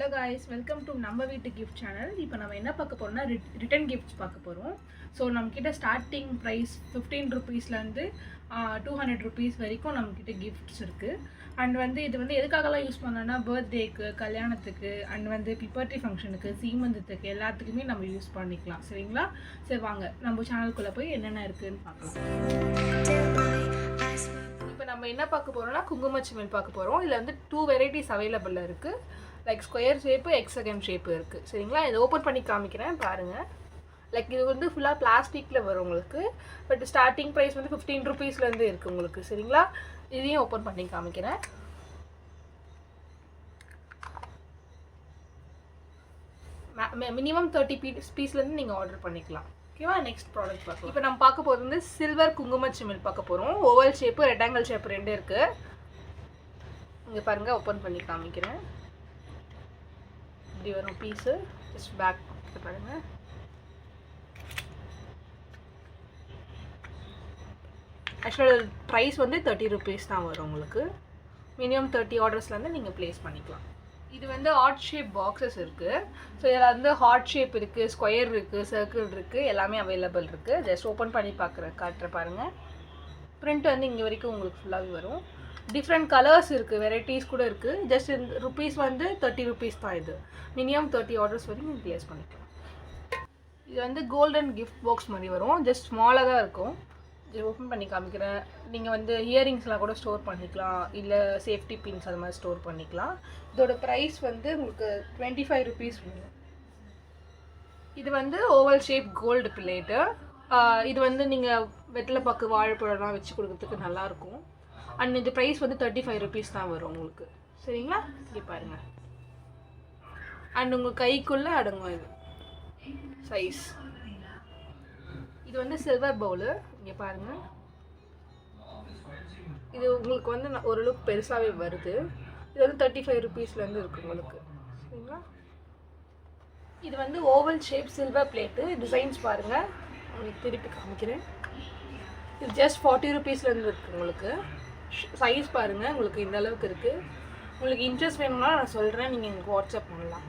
Hello guys, welcome to நம்ம வீட்டு gift channel. இப்போ நம்ம என்ன பார்க்க போகிறோம்னா ரிட்டன் கிஃப்ட்ஸ் பார்க்க போகிறோம். ஸோ நம்மக்கிட்ட ஸ்டார்டிங் ப்ரைஸ் 15 ருபீஸ்லேருந்து 200 ருபீஸ் வரைக்கும் நம்மக்கிட்ட கிஃப்ட்ஸ் இருக்குது. அண்ட் இது எதுக்காகலாம் யூஸ் பண்ணோன்னா பர்த்டேக்கு, கல்யாணத்துக்கு, அண்ட் பிபர்ட்டி ஃபங்க்ஷனுக்கு, சீமந்தத்துக்கு எல்லாத்துக்குமே நம்ம யூஸ் பண்ணிக்கலாம். சரிங்களா? சரி வாங்க நம்ம சேனலுக்குள்ளே போய் என்னென்ன இருக்குதுன்னு பார்க்கலாம். இப்போ நம்ம என்ன பார்க்க போகிறோம்னா குங்குமச்சிமிழ் பார்க்க போகிறோம். இதில் 2 வெரைட்டிஸ் அவைலபிள் இருக்குது. Like square shape, hexagon shape இருக்குது. சரிங்களா? இதை ஓப்பன் பண்ணி காமிக்கிறேன் பாருங்கள். லைக் இது ஃபுல்லாக பிளாஸ்டிக்கில் வரும் உங்களுக்கு. பட் ஸ்டார்டிங் ப்ரைஸ் 15 ருபீஸ்லேருந்து இருக்குது உங்களுக்கு. சரிங்களா? இதையும் ஓப்பன் பண்ணி காமிக்கிறேன். மினிமம் 30 பீஸ்லேருந்து நீங்கள் ஆர்டர் பண்ணிக்கலாம். ஓகேவா? நெக்ஸ்ட் ப்ராடக்ட் பார்க்கலாம். இப்போ நம்ம பார்க்க போகிறது சில்வர் குங்குமச்சிமிழ் பார்க்க போகிறோம். ஓவல் ஷேப்பு, ரெக்டாங்கிள் ஷேப்பு 2 இருக்குது. இங்கே பாருங்கள், ஓப்பன் பண்ணி காமிக்கிறேன். இப்படி வரும் பீஸு. ஜஸ்ட் பேக் பாருங்கள். ஆக்சுவலாக ப்ரைஸ் 30 ருபீஸ் தான் வரும் உங்களுக்கு. மினிமம் 30 ஆர்டர்ஸ்லேருந்து நீங்கள் ப்ளேஸ் பண்ணிக்கலாம். இது ஹார்ட் ஷேப் பாக்ஸஸ் இருக்குது. ஸோ இதில் ஹார்ட் ஷேப் இருக்குது, ஸ்கொயர் இருக்குது, சர்க்கிள் இருக்குது, எல்லாமே அவைலபிள் இருக்குது. ஜஸ்ட் ஓப்பன் பண்ணி காட்டுற பாருங்கள். பிரிண்ட் இங்கே வரைக்கும் உங்களுக்கு ஃபுல்லாகவே வரும். டிஃப்ரெண்ட் கலர்ஸ் இருக்குது, வெரைட்டிஸ் கூட இருக்குது. ஜஸ்ட் ருபீஸ் 30 ருபீஸ் தான். இது மினிமம் 30 ஆர்டர்ஸ் வரைக்கும் நீங்கள் ப்ளேஸ் பண்ணிக்கலாம். இது கோல்டன் கிஃப்ட் பாக்ஸ் மாதிரி வரும். ஜஸ்ட் ஸ்மாலாக தான் இருக்கும். ஓப்பன் பண்ணி காமிக்கிறேன். நீங்கள் இயரிங்ஸ்லாம் கூட ஸ்டோர் பண்ணிக்கலாம், இல்லை சேஃப்டி பின்ஸ் அது மாதிரி ஸ்டோர் பண்ணிக்கலாம். இதோட ப்ரைஸ் உங்களுக்கு 25 ருபீஸ் வரும். இது ஓவல் ஷேப் கோல்டு பிளேட்டு. இது நீங்கள் வெற்றிலை பாக்கு, வாழைப்பழம்லாம் வச்சு கொடுக்கறதுக்கு நல்லாயிருக்கும். அண்ட் இந்த ப்ரைஸ் 35 ருபீஸ் தான் வரும் உங்களுக்கு. சரிங்களா? இங்கே பாருங்கள். அண்ட் உங்கள் கைக்குள்ளே அடங்கும் இது சைஸ். இது சில்வர் பவுலு. இங்கே பாருங்கள். இது உங்களுக்கு ஓரளவுக்கு பெருசாகவே வருது. இது 35 ருபீஸ்லேருந்து இருக்குது உங்களுக்கு. சரிங்களா? இது oval shape silver plate. Designs பாருங்கள், உங்களுக்கு திருப்பி காமிக்கிறேன். இது ஜஸ்ட் 40 ருபீஸ்லேருந்து இருக்குது உங்களுக்கு. சைஸ் பாருங்கள், உங்களுக்கு இந்த அளவுக்கு இருக்குது. உங்களுக்கு இன்ட்ரெஸ்ட் வேணும்னா நான் சொல்கிறேன், நீங்கள் எனக்கு வாட்ஸ்அப் பண்ணலாம்.